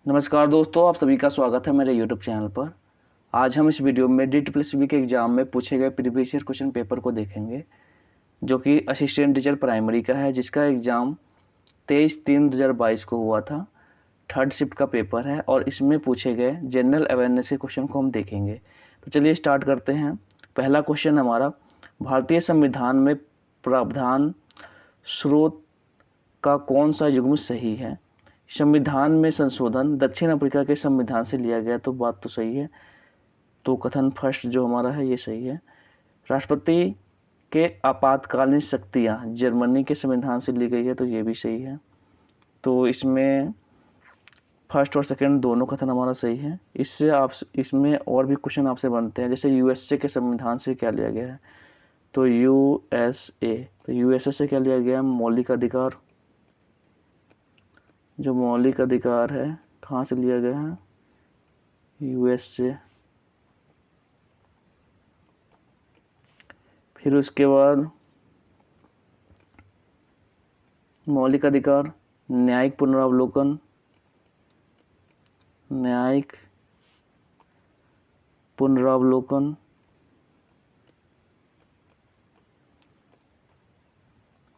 नमस्कार दोस्तों, आप सभी का स्वागत है मेरे यूट्यूब चैनल पर। आज हम इस वीडियो में DTPSB के एग्ज़ाम में पूछे गए प्रीवियस ईयर क्वेश्चन पेपर को देखेंगे, जो कि असिस्टेंट टीचर प्राइमरी का है, जिसका एग्ज़ाम 23/3/2022 को हुआ था। थर्ड शिफ्ट का पेपर है और इसमें पूछे गए जनरल अवेयरनेस के क्वेश्चन को हम देखेंगे। तो चलिए स्टार्ट करते हैं। पहला क्वेश्चन हमारा, भारतीय संविधान में प्रावधान स्रोत का कौन सा युग्म सही है? संविधान में संशोधन दक्षिण अफ्रीका के संविधान से लिया गया, तो बात तो सही है। तो कथन फर्स्ट जो हमारा है ये सही है। राष्ट्रपति के आपातकालीन शक्तियाँ जर्मनी के संविधान से ली गई है, तो ये भी सही है। तो इसमें फर्स्ट और सेकंड दोनों कथन हमारा सही है। इससे आप इसमें और भी क्वेश्चन आपसे बनते हैं, जैसे यूएसए के संविधान से क्या लिया गया है? तो यूएसए से क्या लिया गया है? मौलिक अधिकार। जो मौलिक अधिकार है कहाँ से लिया गया है? यूएस से। फिर उसके बाद मौलिक अधिकार, न्यायिक पुनरावलोकन, न्यायिक पुनरावलोकन,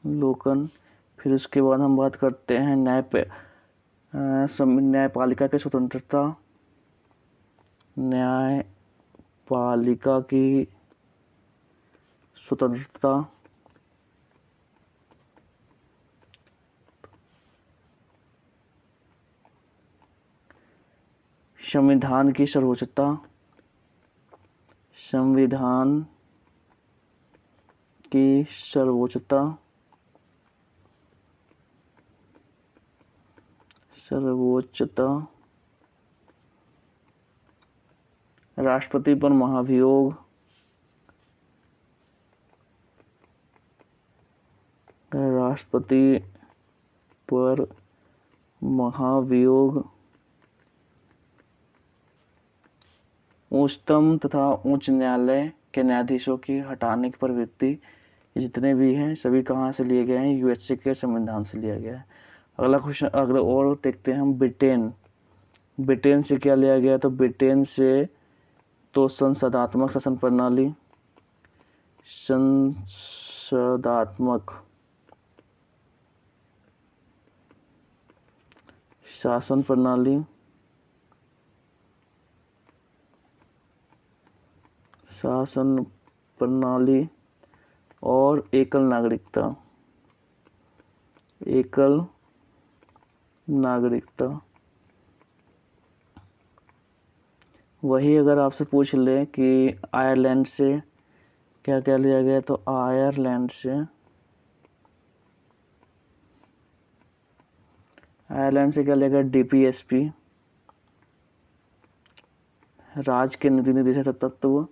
लोकन। फिर उसके बाद हम बात करते हैं न्यायपालिका की स्वतंत्रता, न्यायपालिका की स्वतंत्रता। संविधान की सर्वोच्चता, संविधान की सर्वोच्चता, सर्वोच्चता। राष्ट्रपति पर महाभियोग, राष्ट्रपति पर महाभियोग। उच्चतम तथा उच्च न्यायालय के न्यायाधीशों की हटाने की प्रवृत्ति, जितने भी हैं सभी कहाँ से लिए गए हैं? यूएसए के संविधान से लिया गया है। अगला क्वेश्चन, अगला और देखते हैं हम। ब्रिटेन से क्या लिया गया? तो ब्रिटेन से तो संसदात्मक शासन प्रणाली, संसदात्मक शासन प्रणाली, शासन प्रणाली और एकल नागरिकता, एकल नागरिकता। वही अगर आपसे पूछ ले कि आयरलैंड से क्या क्या लिया गया, तो आयरलैंड से क्या लिया गया? DPSP, राज्य के नीति निर्देशक तत्व,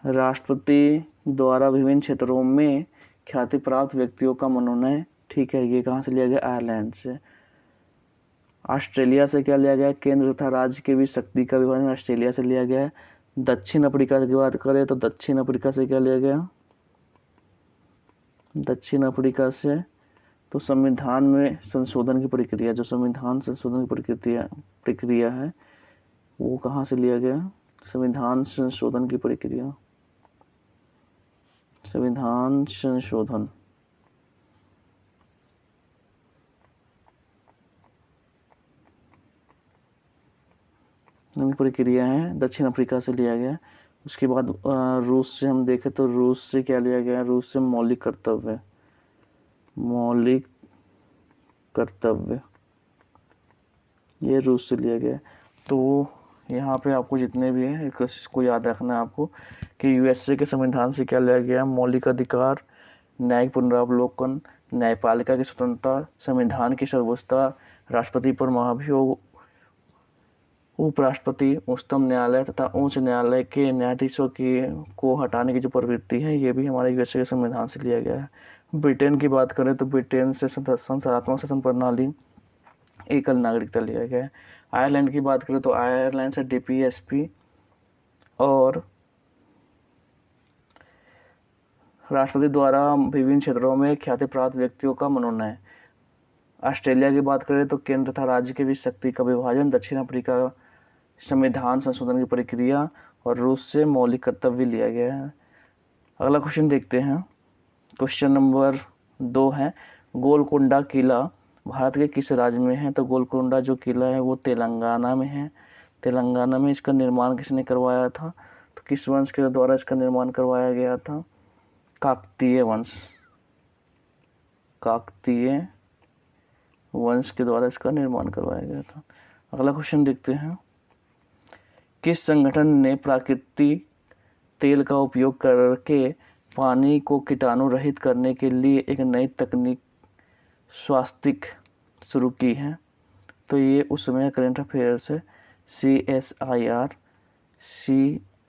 राष्ट्रपति द्वारा विभिन्न क्षेत्रों में ख्याति प्राप्त व्यक्तियों का मनोनयन। ठीक है, ये कहाँ से लिया गया? आयरलैंड से। ऑस्ट्रेलिया से क्या लिया गया? केंद्र तथा राज्य के बीच शक्ति का विभाजन ऑस्ट्रेलिया से लिया गया है। दक्षिण अफ्रीका की बात करें तो दक्षिण अफ्रीका से क्या लिया गया? दक्षिण अफ्रीका से तो संविधान में संशोधन की प्रक्रिया, जो संविधान संशोधन की प्रक्रिया है वो कहाँ से लिया गया? संविधान संशोधन की प्रक्रिया, संविधान संशोधन। प्रक्रिया है दक्षिण अफ्रीका से लिया गया। उसके बाद रूस से हम देखें तो रूस से क्या लिया गया? रूस से मौलिक कर्तव्य, मौलिक कर्तव्य, ये रूस से लिया गया। तो यहाँ पे आपको जितने भी हैं इसको याद रखना है आपको कि यूएसए के संविधान से क्या लिया गया? मौलिक अधिकार, न्यायिक पुनरावलोकन, न्यायपालिका की स्वतंत्रता, संविधान की सर्वोच्चता, राष्ट्रपति पर महाभियोग, उपराष्ट्रपति, उच्चतम न्यायालय तथा उच्च न्यायालय के न्यायाधीशों को हटाने की जो प्रवृत्ति है, ये भी हमारे यूएसए के संविधान से लिया गया है। ब्रिटेन की बात करें तो ब्रिटेन से संसदात्मक शासन प्रणाली, एकल नागरिकता लिया गया है। आयरलैंड की बात करें तो आयरलैंड से DPSP और राष्ट्रपति द्वारा विभिन्न क्षेत्रों में ख्याति प्राप्त व्यक्तियों का मनोनयन। ऑस्ट्रेलिया की बात करें तो केंद्र तथा राज्य के बीच शक्ति का विभाजन, दक्षिण अफ्रीका संविधान संशोधन की प्रक्रिया और रूस से मौलिक कर्तव्य लिया गया है। अगला क्वेश्चन देखते हैं। क्वेश्चन नंबर 2 है, गोलकोंडा किला भारत के किस राज्य में है? तो गोलकोंडा जो किला है वो तेलंगाना में है। तेलंगाना में इसका निर्माण किसने करवाया था? तो किस वंश के द्वारा इसका निर्माण करवाया गया था? काकतीय वंश। काकतीय वंश के द्वारा इसका निर्माण करवाया गया था। अगला क्वेश्चन देखते हैं। किस संगठन ने प्राकृतिक तेल का उपयोग करके पानी को कीटाणु रहित करने के लिए एक नई तकनीक स्वास्तिक शुरू की है? तो ये उस समय करंट अफेयर्स है, CSIR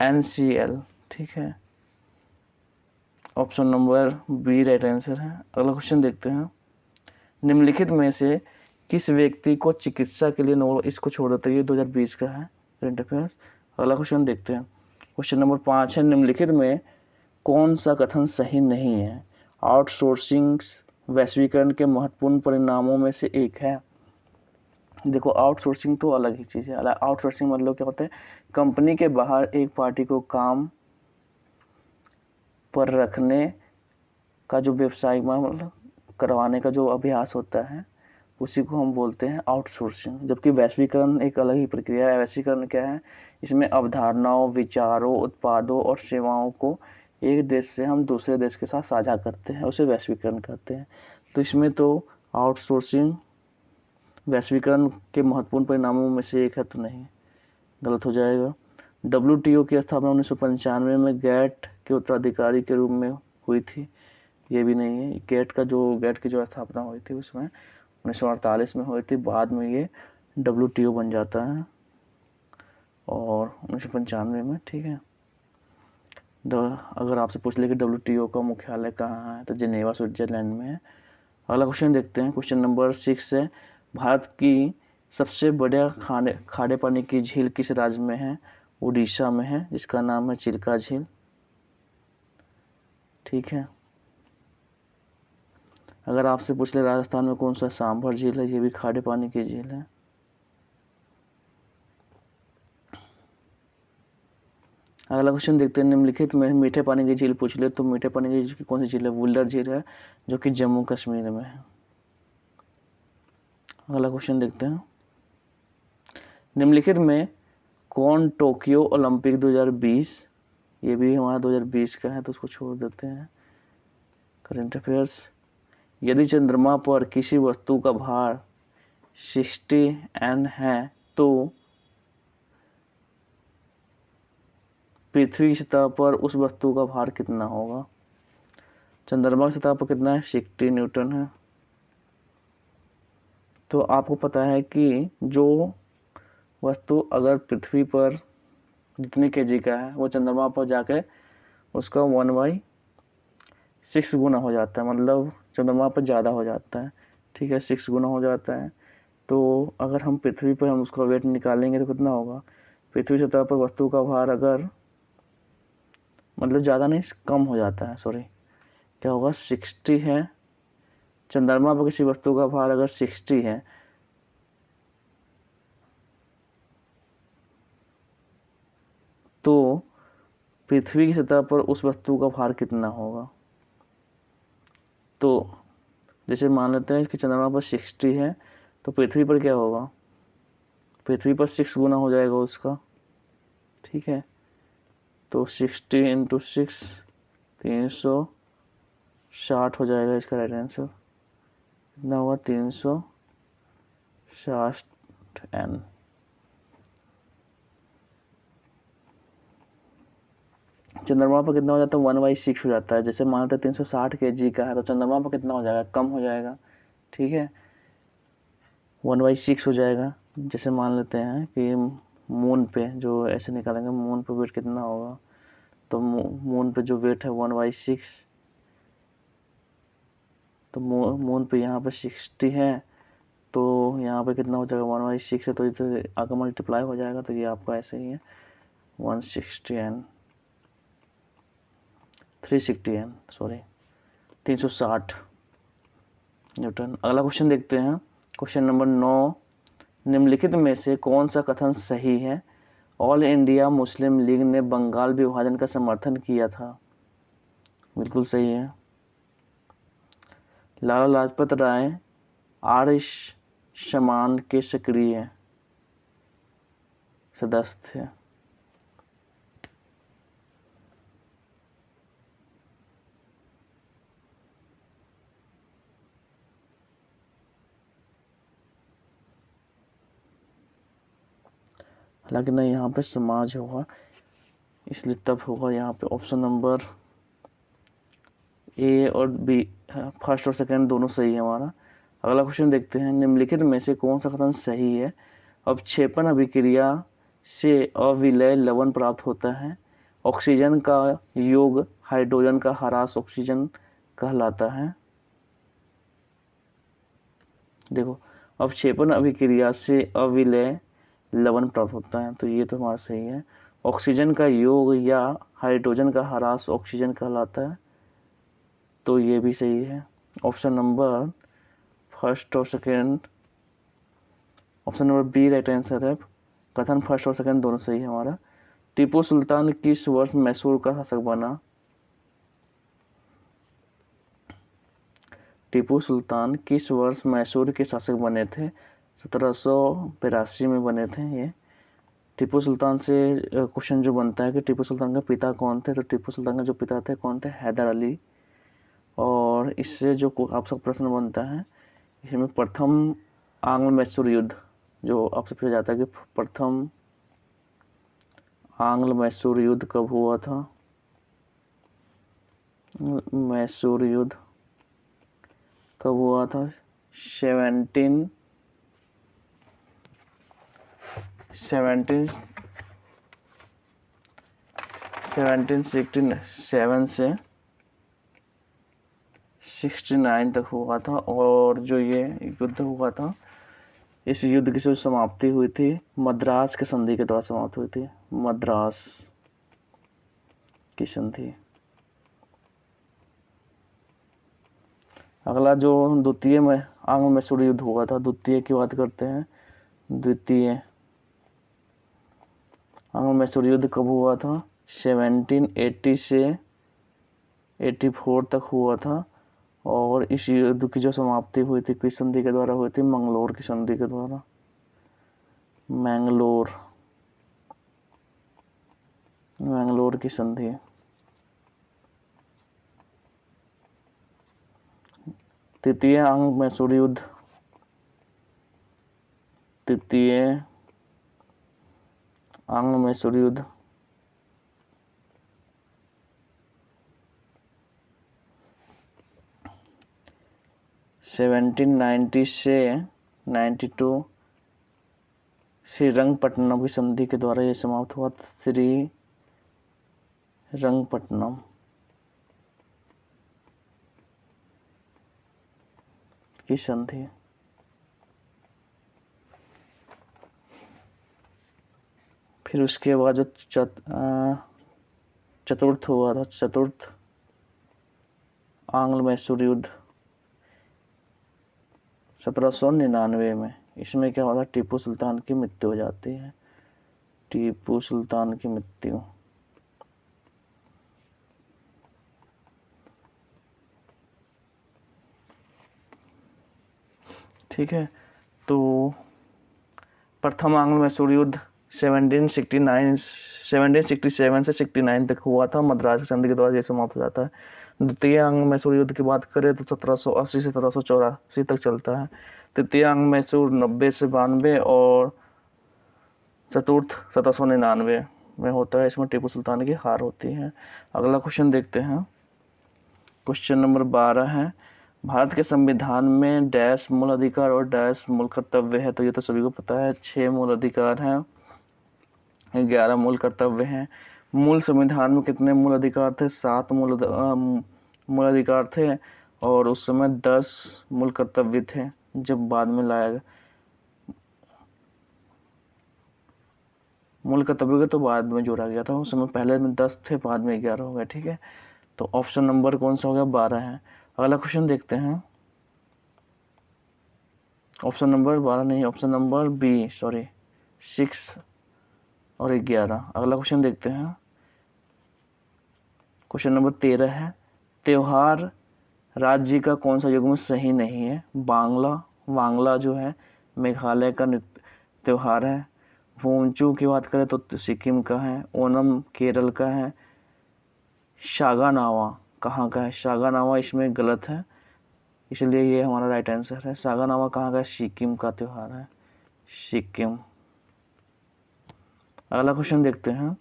NCL, ठीक है। Option number B right answer है। अगला क्वेश्चन देखते हैं। निम्नलिखित में से किस व्यक्ति को चिकित्सा के लिए नोबेल, इसको छोड़ देते हैं, ये 2020 का है करंट अफेयर्स। अगला क्वेश्चन देखते हैं। क्वेश्चन नंबर 5 है, निम्नलिखित में कौन सा कथन सही नहीं है? आउटसोर्सिंग वैश्वीकरण के महत्वपूर्ण परिणामों में से एक है। देखो, आउटसोर्सिंग तो अलग ही चीज़ है। आउटसोर्सिंग मतलब क्या होता है? कंपनी के बाहर एक पार्टी को काम पर रखने का जो व्यवसायिक मतलब करवाने का जो अभ्यास होता है, उसी को हम बोलते हैं आउटसोर्सिंग। जबकि वैश्वीकरण एक अलग ही प्रक्रिया है। वैश्वीकरण क्या है? इसमें अवधारणाओं, विचारों, उत्पादों और सेवाओं को एक देश से हम दूसरे देश के साथ साझा करते हैं, उसे वैश्वीकरण कहते हैं। तो इसमें तो आउटसोर्सिंग वैश्वीकरण के महत्वपूर्ण परिणामों में से एक है, तो नहीं, गलत हो जाएगा। WTO की स्थापना 1995 में गैट के उत्तराधिकारी के रूप में हुई थी, ये भी नहीं है। गैट की जो स्थापना हुई थी उसमें 1948 में हुई थी, बाद में ये WTO बन जाता है और 1995 में, ठीक है। अगर आपसे पूछ ले कि WTO का मुख्यालय कहाँ है, तो जिनेवा स्विट्जरलैंड में है। अगला क्वेश्चन देखते हैं। क्वेश्चन नंबर 6 है, भारत की सबसे बड़ा खारे पानी की झील किस राज्य में है? उड़ीसा में है, जिसका नाम है चिल्का झील, ठीक है। अगर आपसे पूछ ले राजस्थान में कौन सा सांभर झील है, ये भी खारे पानी की झील है। अगला क्वेश्चन देखते हैं। निम्नलिखित में मीठे पानी की झील पूछ ले तो मीठे पानी की झील कौन सी झील है? वुल्लर झील है, जो कि जम्मू कश्मीर में है। अगला क्वेश्चन देखते हैं। निम्नलिखित में कौन टोक्यो ओलंपिक 2020, ये भी हमारा 2020 का है, तो उसको छोड़ देते हैं करंट अफेयर्स। यदि चंद्रमा पर किसी वस्तु का भार 60 N है तो पृथ्वी की सतह पर उस वस्तु का भार कितना होगा? चंद्रमा की सतह पर कितना है? 60 न्यूटन है। तो आपको पता है कि जो वस्तु अगर पृथ्वी पर जितने kg का है, वो चंद्रमा पर जाके उसका 1/6 गुना हो जाता है, मतलब चंद्रमा पर ज़्यादा हो जाता है, ठीक है, 6 गुना हो जाता है। तो अगर हम पृथ्वी पर हम उसका वेट निकालेंगे तो कितना होगा? पृथ्वी सतह पर वस्तु का भार अगर मतलब ज़्यादा नहीं, कम हो जाता है, सॉरी, क्या होगा? 60 है। चंद्रमा पर किसी वस्तु का भार अगर 60 है तो पृथ्वी की सतह पर उस वस्तु का भार कितना होगा? तो जैसे मान लेते हैं कि चंद्रमा पर 60 है, तो पृथ्वी पर क्या होगा? पृथ्वी पर 6 गुना हो जाएगा उसका, ठीक है। तो 60 × 6 360 हो जाएगा इसका राइट आंसर। कितना होगा? 360 N। चंद्रमा पर कितना हो जाता है? 1/6 हो जाता है। जैसे मान लेते हैं 360 kg का है, तो चंद्रमा पर कितना हो जाएगा? कम हो जाएगा, ठीक है, 1/6 हो जाएगा। जैसे मान लेते हैं कि मून पे जो ऐसे निकालेंगे, मून पे वेट कितना होगा, तो मून पे जो वेट है 1/6, तो मून पे यहाँ पे 60 है, तो यहाँ पे कितना हो जाएगा? 1/6 है, तो इसे आगे मल्टीप्लाई हो जाएगा, तो ये आपका ऐसे ही है 160 N, 360 N, सॉरी 360 न्यूटन। अगला क्वेश्चन देखते हैं। क्वेश्चन नंबर 9, निम्नलिखित में से कौन सा कथन सही है? ऑल इंडिया मुस्लिम लीग ने बंगाल विभाजन का समर्थन किया था। बिल्कुल सही है। लाला लाजपत राय आर्य समाज के सक्रिय सदस्य थे। हालांकि नहीं, यहाँ पे समाज होगा, इसलिए तब होगा यहाँ पे ऑप्शन नंबर ए और बी, फर्स्ट और सेकंड दोनों सही है हमारा। अगला क्वेश्चन देखते हैं, निम्नलिखित में से कौन सा कथन सही है? अवक्षेपण अभिक्रिया से अविलय लवण प्राप्त होता है। ऑक्सीजन का योग हाइड्रोजन का ह्रास ऑक्सीजन कहलाता है। देखो, अवक्षेपण अभिक्रिया से अविलय लवण प्राप्त होता है, तो ये तो हमारा सही है। ऑक्सीजन का योग या हाइड्रोजन का ह्रास ऑक्सीजन कहलाता है, तो ये भी सही है। ऑप्शन नंबर फर्स्ट और second, option number B right answer है। कथन फर्स्ट और सेकेंड दोनों सही है हमारा। टीपू सुल्तान किस वर्ष मैसूर का शासक बना? टीपू सुल्तान किस वर्ष मैसूर के शासक बने थे? 1782 में बने थे ये। टीपू सुल्तान से क्वेश्चन जो बनता है कि टीपू सुल्तान का पिता कौन थे, तो टीपू सुल्तान के जो पिता थे कौन थे? हैदर अली। और इससे जो आपसे प्रश्न बनता है, इसमें प्रथम आंग्ल मैसूर युद्ध जो आपसे पूछा जाता है कि प्रथम आंग्ल मैसूर युद्ध कब हुआ था? मैसूर युद्ध कब हुआ था? 1767 से 69 तक हुआ था। और जो ये युद्ध हुआ था, इस युद्ध की जो समाप्ति हुई थी मद्रास के संधि के द्वारा समाप्त हुई थी। मद्रास की संधि। अगला जो द्वितीय में आंग्ल मैसूर युद्ध हुआ था, द्वितीय की बात करते हैं। द्वितीय आंग्ल मैसूर युद्ध कब हुआ था? 1780 से 84 तक हुआ था। और इस युद्ध की जो समाप्ति हुई थी किस संधि के द्वारा हुई थी? मंगलोर की संधि के द्वारा। मैंगलोर की संधि। तृतीय आंग्ल मैसूर युद्ध, तृतीय आंग्ल मैसूर युद्ध 1790 से 92 श्रीरंगपट्टनम की संधि के द्वारा यह समाप्त हुआ। श्रीरंगपट्टनम की संधि। फिर उसके बाद जो चतुर्थ हुआ था, चतुर्थ आंग्ल मैसूर युद्ध 1799 में। इसमें क्या हुआ था? टीपू सुल्तान की मृत्यु हो जाती है। टीपू सुल्तान की मृत्यु। ठीक है, तो प्रथम आंग्ल मैसूर युद्ध 1767 से 69 तक हुआ था। मद्रास की संधि के द्वारा ये समाप्त हो जाता है। द्वितीय आंग्ल मैसूर युद्ध की बात करें तो 1780 से 1784 तक चलता है। तृतीय आंग्ल मैसूर 90 से 92 और चतुर्थ 1799 में होता है। इसमें टीपू सुल्तान की हार होती है। अगला क्वेश्चन देखते हैं। क्वेश्चन नंबर 12 है, भारत के संविधान में डैश मूल अधिकार और डैश मूल कर्तव्य है। तो ये तो सभी को पता है, 6 मूल अधिकार हैं, 11 मूल कर्तव्य हैं। मूल संविधान में कितने मूल अधिकार थे? 7 मूल अधिकार थे और उस समय 10 मूल कर्तव्य थे। जब बाद में लाया गया मूल कर्तव्य तो बाद में जोड़ा गया था। उस समय पहले में 10 थे, बाद में 11 हो गए। ठीक है, तो ऑप्शन नंबर कौन सा हो गया? 12 है। अगला क्वेश्चन देखते हैं। ऑप्शन नंबर 12 नहीं, ऑप्शन नंबर बी, सॉरी 6 और 11। अगला क्वेश्चन देखते हैं। क्वेश्चन नंबर 13 है, त्योहार राज्य का कौन सा युग्म सही नहीं है? वांगला जो है मेघालय का त्योहार है। वोंचू की बात करें तो सिक्किम का है। ओनम केरल का है। सागानावा कहाँ का है? सागानावा इसमें गलत है, इसलिए ये हमारा राइट आंसर है। सागानावा कहाँ का है? सिक्किम का त्योहार है, सिक्किम। अगला क्वेश्चन देखते हैं।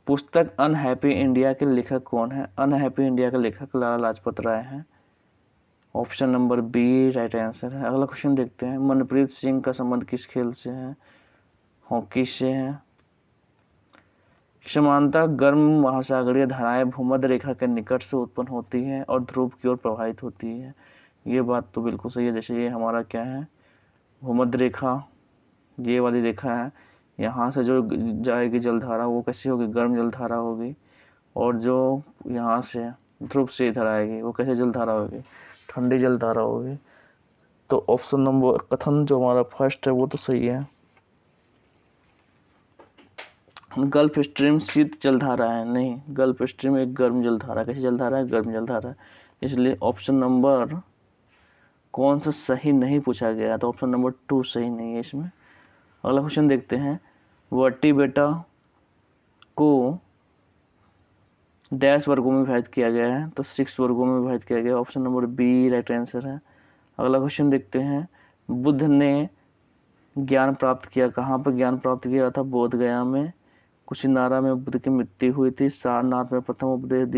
पुस्तक अनहैप्पी इंडिया के लेखक कौन है? अनहैप्पी इंडिया के लेखक लाला लाजपत राय हैं। Option number B right answer है। अगला क्वेश्चन देखते हैं। मनप्रीत सिंह का संबंध किस खेल से है? हॉकी से है। समानता गर्म महासागरीय धाराएं भूमध्य रेखा के निकट से उत्पन्न होती है और ध्रुव की ओर प्रवाहित होती है। ये बात तो बिल्कुल सही है। जैसे ये हमारा क्या है, भूमध्य रेखा, ये वाली रेखा है, यहाँ से जो जाएगी जलधारा वो कैसी होगी? गर्म जलधारा होगी। और जो यहाँ से ध्रुव से इधर आएगी वो कैसे जलधारा होगी? ठंडी जलधारा होगी। तो ऑप्शन नंबर कथन जो हमारा फर्स्ट है वो तो सही है। गल्फ स्ट्रीम शीत जलधारा है, नहीं, गल्फ स्ट्रीम एक गर्म जलधारा। कैसी जलधारा है? गर्म जलधारा। इसलिए ऑप्शन नंबर कौन सा सही नहीं पूछा गया, तो ऑप्शन नंबर 2 सही नहीं है इसमें। अगला क्वेश्चन देखते हैं। वर्टिब्रेटा को डैश वर्गों में विभाजित किया गया है, तो 6 वर्गों में विभाजित किया गया। Option number B right answer है। अगला क्वेश्चन देखते हैं। बुद्ध ने ज्ञान प्राप्त किया, कहाँ पर ज्ञान प्राप्त किया था? बोध गया में। कुशिनारा में बुद्ध की मृत्यु हुई थी। सारनाथ में प्रथम उपदेश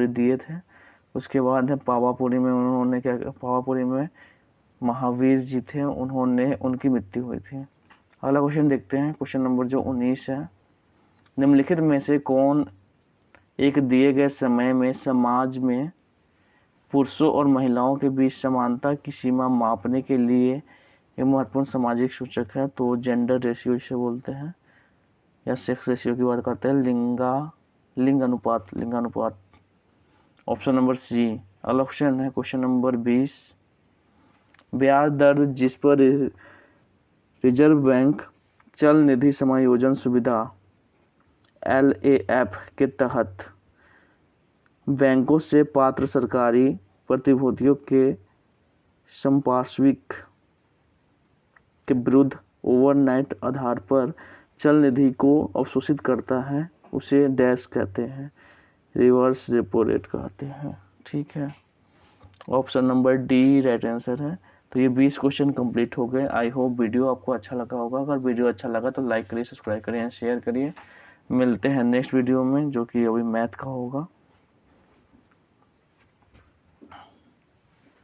दिए थे। उसके बाद है पावापुरी में उन्होंने क्या, पावापुरी में महावीर जी थे, उनकी मृत्यु हुई थी। अगला क्वेश्चन देखते हैं। क्वेश्चन नंबर जो 19 है। निम्नलिखित में से कौन एक दिए गए समय में समाज में पुरुषों और महिलाओं के बीच समानता की सीमा मापने के लिए एक महत्वपूर्ण सामाजिक सूचक है? तो जेंडर रेशियो इसे बोलते हैं, या सेक्स रेशियो की बात करते हैं। लिंग अनुपात। Option number C. अगला क्वेश्चन है क्वेश्चन नंबर 20। ब्याज दर जिस पर रिजर्व बैंक चल निधि समायोजन सुविधा LAF के तहत बैंकों से पात्र सरकारी प्रतिभूतियों के संपार्श्विक के विरुद्ध ओवरनाइट आधार पर चल निधि को अवशोषित करता है, उसे डैश कहते हैं, रिवर्स रेपो रेट कहते हैं। ठीक है, option number D right answer है। तो ये 20 क्वेश्चन कंप्लीट हो गए। आई होप वीडियो आपको अच्छा लगा होगा। अगर वीडियो अच्छा लगा तो लाइक करिए, सब्सक्राइब करिए, शेयर करिए। मिलते हैं नेक्स्ट वीडियो में जो कि अभी मैथ का होगा।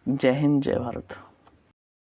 जय हिंद, जय भारत।